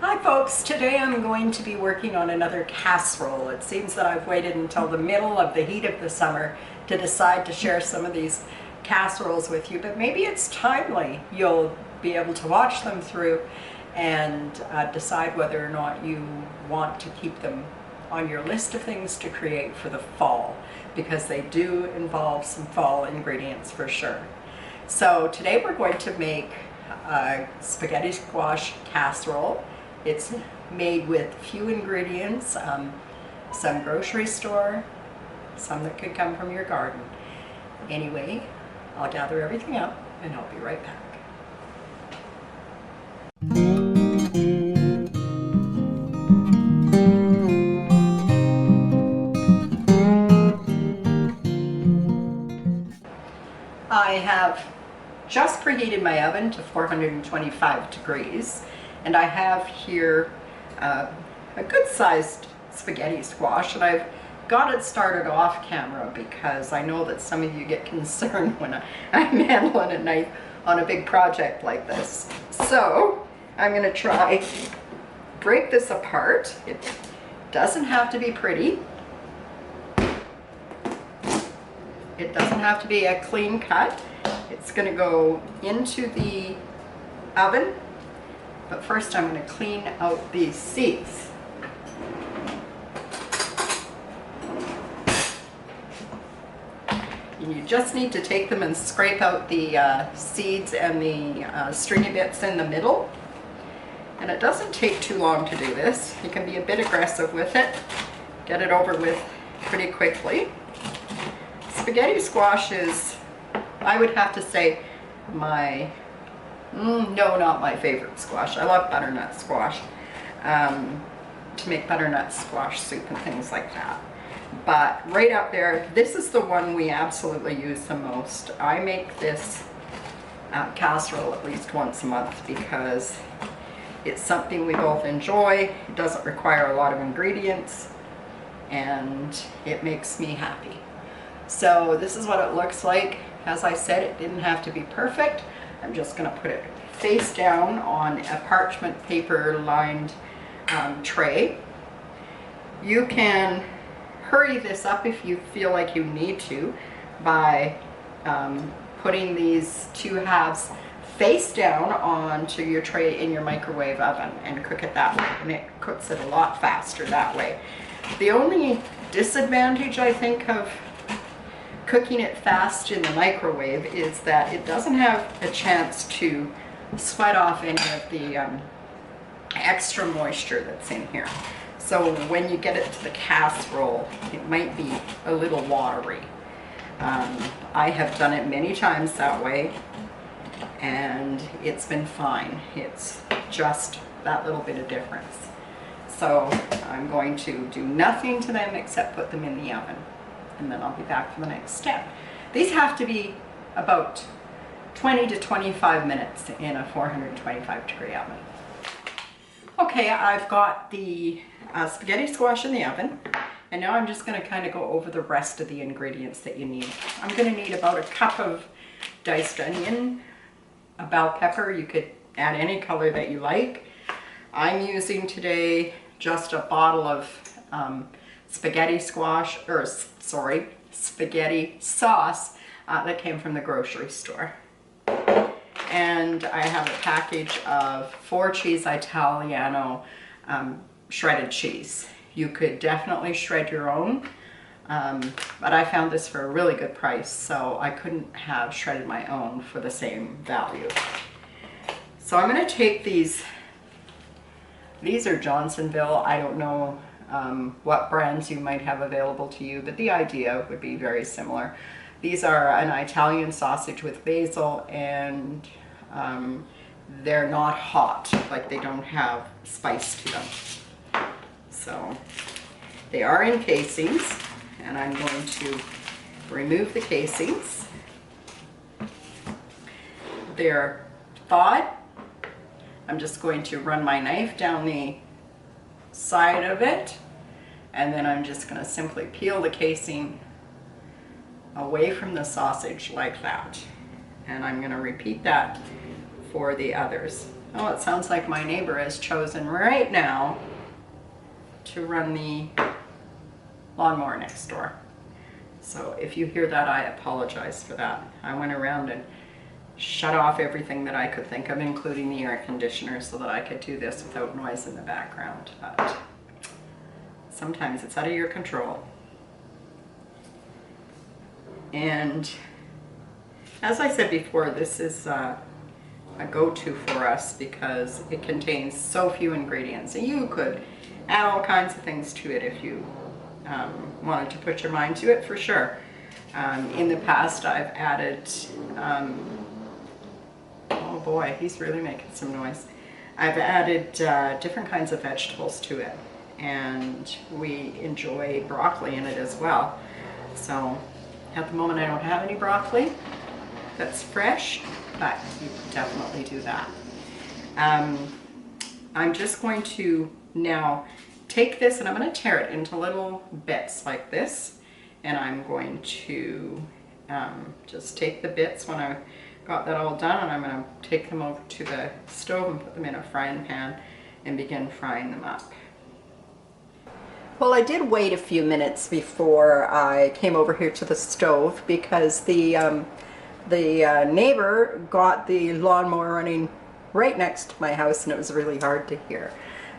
Hi folks, today I'm going to be working on another casserole. It seems that I've waited until the middle of the heat of the summer to decide to share some of these casseroles with you, but maybe it's timely. You'll be able to watch them through and decide whether or not you want to keep them on your list of things to create for the fall, because they do involve some fall ingredients for sure. So today we're going to make a spaghetti squash casserole. It's made with few ingredients, some grocery store, some that could come from your garden. Anyway, I'll gather everything up and I'll be right back. I have just preheated my oven to 425 degrees, and I have here a good sized spaghetti squash, and I've got it started off camera because I know that some of you get concerned when I'm handling a knife on a big project like this. So I'm going to try break this apart. It doesn't have to be pretty. It doesn't have to be a clean cut. It's going to go into the oven, but first I'm going to clean out these seeds. And you just need to take them and scrape out the seeds and the stringy bits in the middle. And it doesn't take too long to do this. You can be a bit aggressive with it, get it over with pretty quickly. Spaghetti squash is, I would have to say, my, no, not my favorite squash. I love butternut squash, to make butternut squash soup and things like that. But right up there, this is the one we absolutely use the most. I make this casserole at least once a month because it's something we both enjoy. It doesn't require a lot of ingredients, and it makes me happy. So this is what it looks like. As I said, it didn't have to be perfect. I'm just going to put it face down on a parchment paper lined tray. You can hurry this up if you feel like you need to by putting these two halves face down onto your tray in your microwave oven and cook it that way, and it cooks it a lot faster that way. The only disadvantage, I think, of cooking it fast in the microwave is that it doesn't have a chance to sweat off any of the extra moisture that's in here. So when you get it to the casserole, it might be a little watery. I have done it many times that way, and it's been fine. It's just that little bit of difference. So I'm going to do nothing to them except put them in the oven, and then I'll be back for the next step. These have to be about 20 to 25 minutes in a 425 degree oven. Okay, I've got the spaghetti squash in the oven, and now I'm just going to kind of go over the rest of the ingredients that you need. I'm going to need about a cup of diced onion, a bell pepper. You could add any color that you like. I'm using today just a bottle of spaghetti sauce that came from the grocery store. And I have a package of 4 cheese Italiano shredded cheese. You could definitely shred your own, but I found this for a really good price, so I couldn't have shredded my own for the same value. So I'm going to take these are Johnsonville. I don't know what brands you might have available to you, but the idea would be very similar. These are an Italian sausage with basil, and they're not hot, like they don't have spice to them. So they are in casings, and I'm going to remove the casings. They're thawed. I'm just going to run my knife down the side of it, and then I'm just going to simply peel the casing away from the sausage like that. And I'm going to repeat that for the others. Oh, it sounds like my neighbor has chosen right now to run the lawnmower next door. So if you hear that, I apologize for that. I went around and shut off everything that I could think of, including the air conditioner, so that I could do this without noise in the background. But sometimes it's out of your control. And as I said before, this is a go-to for us because it contains so few ingredients. And you could add all kinds of things to it if you wanted to put your mind to it, for sure. In the past, I've added, oh boy, he's really making some noise. I've added different kinds of vegetables to it, and we enjoy broccoli in it as well. So at the moment I don't have any broccoli that's fresh, but you can definitely do that. I'm just going to now take this and I'm going to tear it into little bits like this, and I'm going to just take the bits when I got that all done, and I'm going to take them over to the stove and put them in a frying pan and begin frying them up. Well, I did wait a few minutes before I came over here to the stove because the neighbor got the lawnmower running right next to my house, and it was really hard to hear.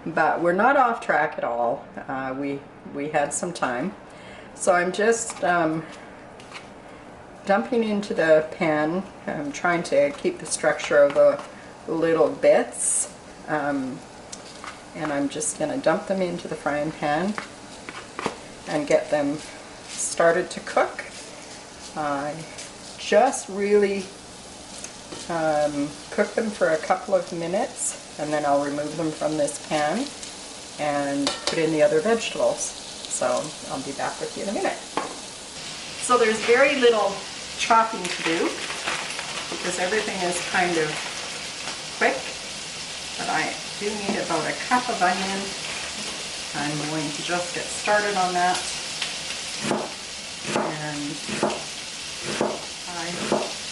But we're not off track at all. We had some time. So I'm just dumping into the pan. I'm trying to keep the structure of the little bits. And I'm just going to dump them into the frying pan and get them started to cook. I just really cook them for a couple of minutes, and then I'll remove them from this pan and put in the other vegetables. So I'll be back with you in a minute. So there's very little chopping to do because everything is kind of quick, but I do need about a cup of onion. I'm going to just get started on that. And I'm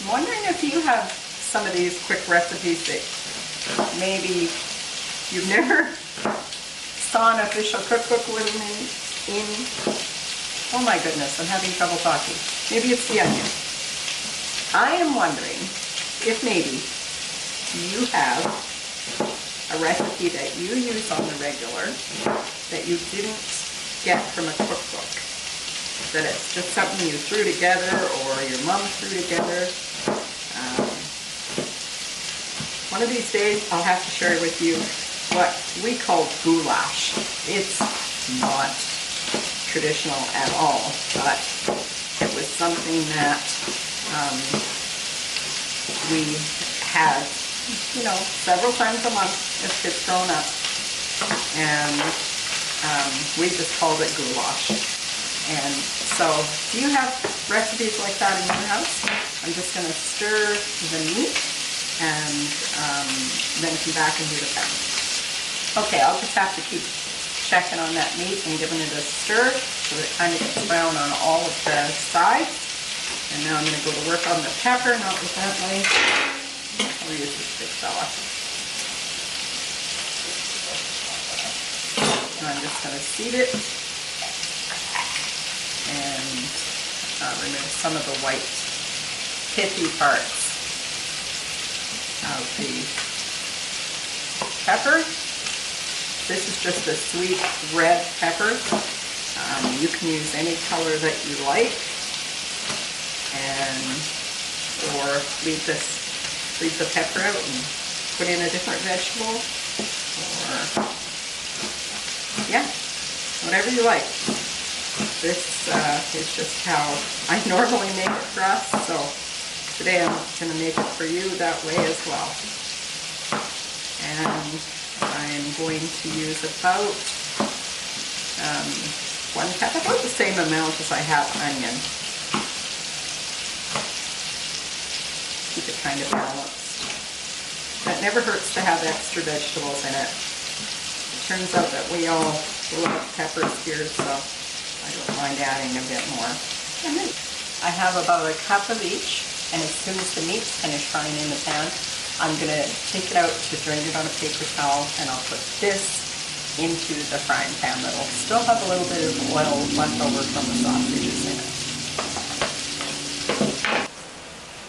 wondering if you have some of these quick recipes that maybe you've never saw an official cookbook with me in. Oh my goodness, I'm having trouble talking. Maybe it's the onion. I am wondering if maybe you have a recipe that you use on the regular that you didn't get from a cookbook. That it's just something you threw together or your mom threw together. One of these days I'll have to share with you what we call goulash. It's not traditional at all, but it was something that we had, you know, several times a month as kids growing up, and we just called it goulash. And so, do you have recipes like that in your house? I'm just going to stir the meat and then come back and do the pepper. Okay, I'll just have to keep checking on that meat and giving it a stir so that it kind of gets brown on all of the sides. And now I'm going to go to work on the pepper, not with that knife. I'll use this big fella. And I'm just going to seed it and remove some of the white pithy parts of the pepper. This is just a sweet red pepper. You can use any color that you like, or leave the pepper out and put in a different vegetable, or yeah, whatever you like. This is just how I normally make it for us, so today I'm going to make it for you that way as well. And I'm going to use about 1 cup, about the same amount as I have onion. Keep it kind of balanced. It never hurts to have extra vegetables in it. It turns out that we all love peppers here, so I don't mind adding a bit more. And then I have about a cup of each, and as soon as the meat's finished frying in the pan, I'm going to take it out to drain it on a paper towel, and I'll put this into the frying pan that'll still have a little bit of oil left over from the sausages in it.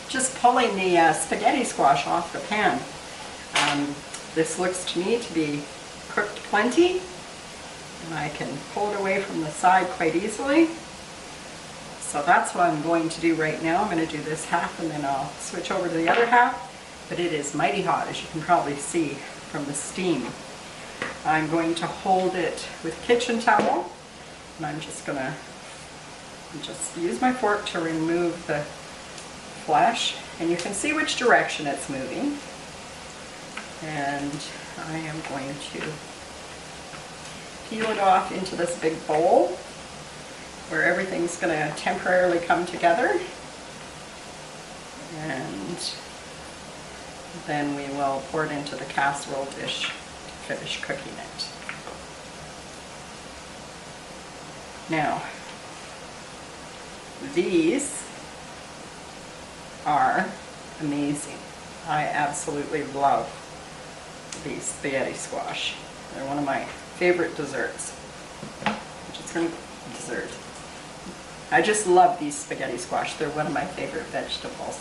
Just pulling the spaghetti squash off the pan. This looks to me to be cooked plenty, and I can pull it away from the side quite easily. So that's what I'm going to do right now. I'm going to do this half and then I'll switch over to the other half. But it is mighty hot, as you can probably see from the steam. I'm going to hold it with kitchen towel, and I'm just going to use my fork to remove the flesh, and you can see which direction it's moving. And I am going to peel it off into this big bowl where everything's going to temporarily come together, and then we will pour it into the casserole dish to finish cooking it. Now, these are amazing. I absolutely love these spaghetti squash. They're one of my favorite desserts. Dessert. I just love these spaghetti squash. They're one of my favorite vegetables.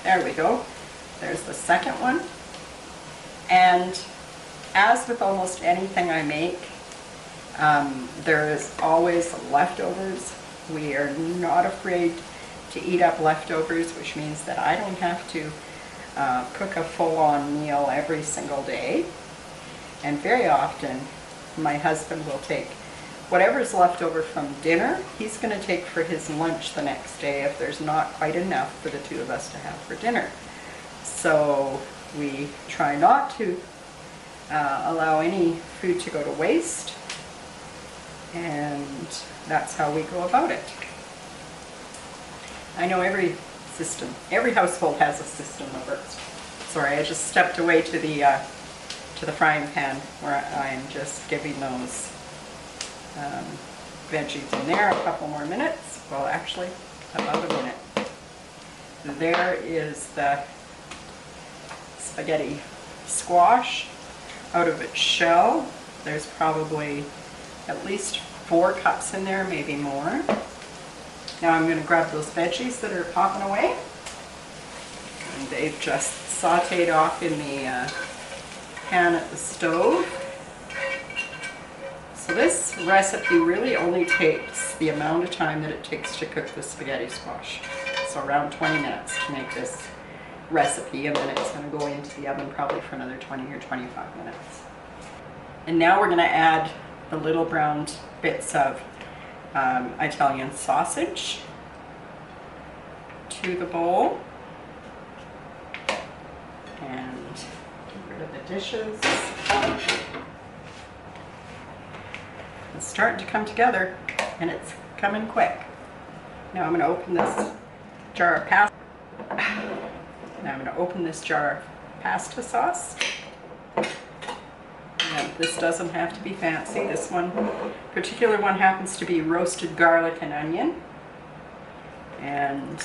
There we go. There's the second one. And as with almost anything I make, there is always leftovers. We are not afraid to eat up leftovers, which means that I don't have to cook a full-on meal every single day. And very often, my husband will take whatever's left over from dinner, he's going to take for his lunch the next day if there's not quite enough for the two of us to have for dinner. So we try not to allow any food to go to waste, and that's how we go about it. I know every household has a system that works. Sorry, I just stepped away to the frying pan where I'm just giving those veggies in there a couple more minutes. Well, actually, about a minute. There is the spaghetti squash out of its shell. There's probably at least 4 cups in there, maybe more. Now I'm going to grab those veggies that are popping away. And they've just sauteed off in the pan at the stove. So this recipe really only takes the amount of time that it takes to cook the spaghetti squash. So around 20 minutes to make this recipe, and then it's going to go into the oven probably for another 20 or 25 minutes. And now we're going to add the little browned bits of Italian sausage to the bowl. And get rid of the dishes. It's starting to come together, and it's coming quick. Now I'm going to open this jar of pasta. Now I'm going to open this jar of pasta sauce. And this doesn't have to be fancy. This particular one happens to be roasted garlic and onion. And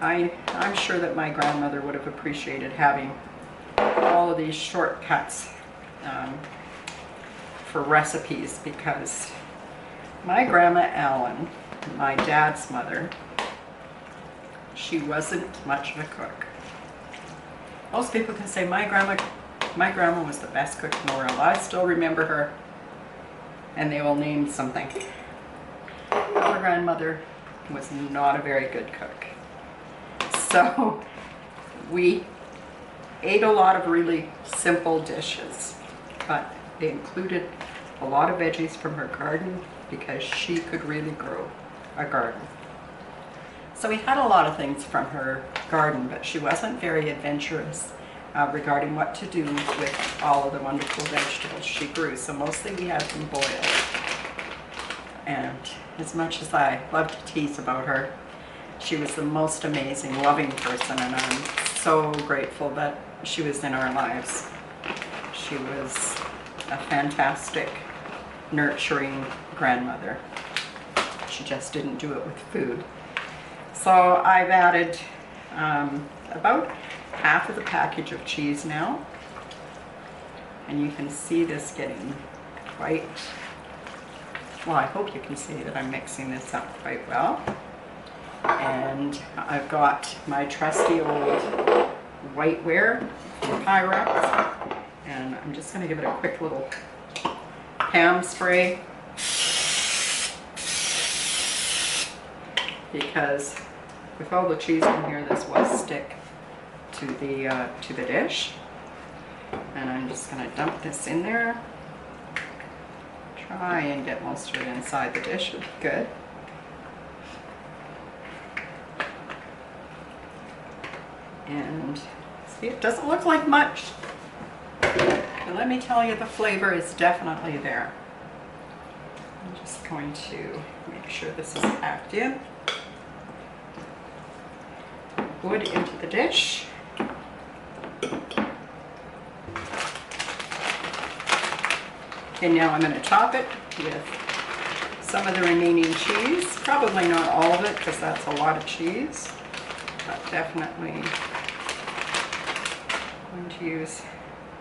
I'm sure that my grandmother would have appreciated having all of these shortcuts for recipes, because my grandma Ellen, my dad's mother, she wasn't much of a cook. Most people can say my grandma was the best cook in the world. I still remember her, and they all named something. Our grandmother was not a very good cook. So we ate a lot of really simple dishes, but they included a lot of veggies from her garden because she could really grow a garden. So we had a lot of things from her garden, but she wasn't very adventurous regarding what to do with all of the wonderful vegetables she grew. So mostly we had them boiled. And as much as I love to tease about her, she was the most amazing, loving person, and I'm so grateful that she was in our lives. She was a fantastic, nurturing grandmother. she just didn't do it with food. So I've added about half of the package of cheese now. And you can see this getting quite, well, I hope you can see that I'm mixing this up quite well. And I've got my trusty old whiteware from Pyrex. And I'm just going to give it a quick little Pam spray. Because with all the cheese in here, this will stick to the dish. And I'm just going to dump this in there. Try and get most of it inside the dish would be good. And see, it doesn't look like much. But let me tell you, the flavor is definitely there. I'm just going to make sure this is packed in. Wood into the dish. And now I'm going to top it with some of the remaining cheese. Probably not all of it because that's a lot of cheese, but definitely going to use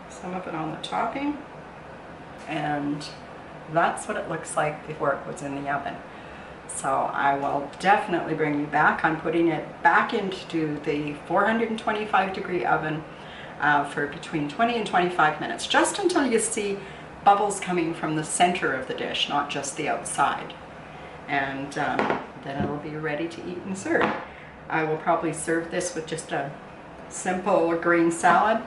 some of it on the topping. And that's what it looks like before it goes in the oven. So I will definitely bring you back. I'm putting it back into the 425-degree oven for between 20 and 25 minutes, just until you see bubbles coming from the center of the dish, not just the outside. And then it'll be ready to eat and serve. I will probably serve this with just a simple green salad.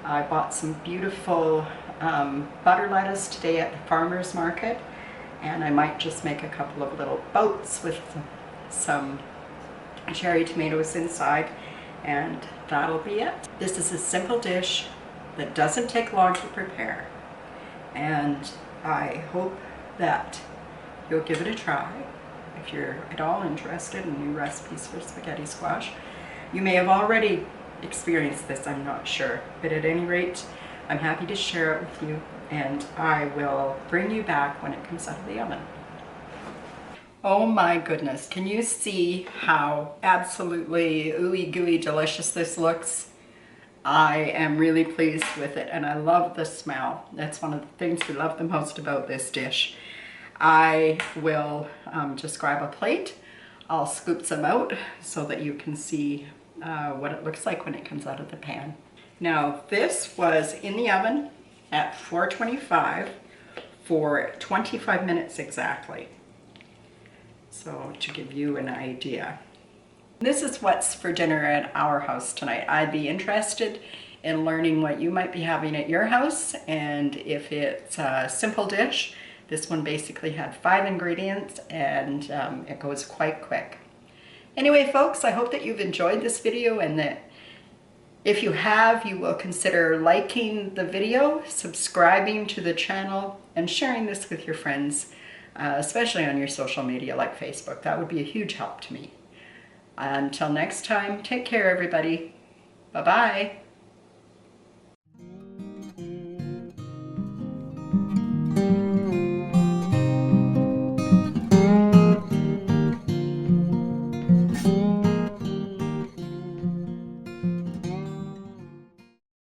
I bought some beautiful butter lettuce today at the farmer's market, and I might just make a couple of little boats with some cherry tomatoes inside, and that'll be it. This is a simple dish that doesn't take long to prepare. And I hope that you'll give it a try if you're at all interested in new recipes for spaghetti squash. You may have already experienced this, I'm not sure, but at any rate, I'm happy to share it with you, and I will bring you back when it comes out of the oven. Oh my goodness, can you see how absolutely ooey gooey delicious this looks? I am really pleased with it, and I love the smell. That's one of the things we love the most about this dish. I will just grab a plate. I'll scoop some out so that you can see what it looks like when it comes out of the pan. Now, this was in the oven at 425 for 25 minutes exactly. So to give you an idea. This is what's for dinner at our house tonight. I'd be interested in learning what you might be having at your house, and if it's a simple dish, this one basically had 5 ingredients, and it goes quite quick. Anyway, folks, I hope that you've enjoyed this video, and that if you have, you will consider liking the video, subscribing to the channel, and sharing this with your friends, especially on your social media like Facebook. That would be a huge help to me. Until next time, take care, everybody. Bye-bye.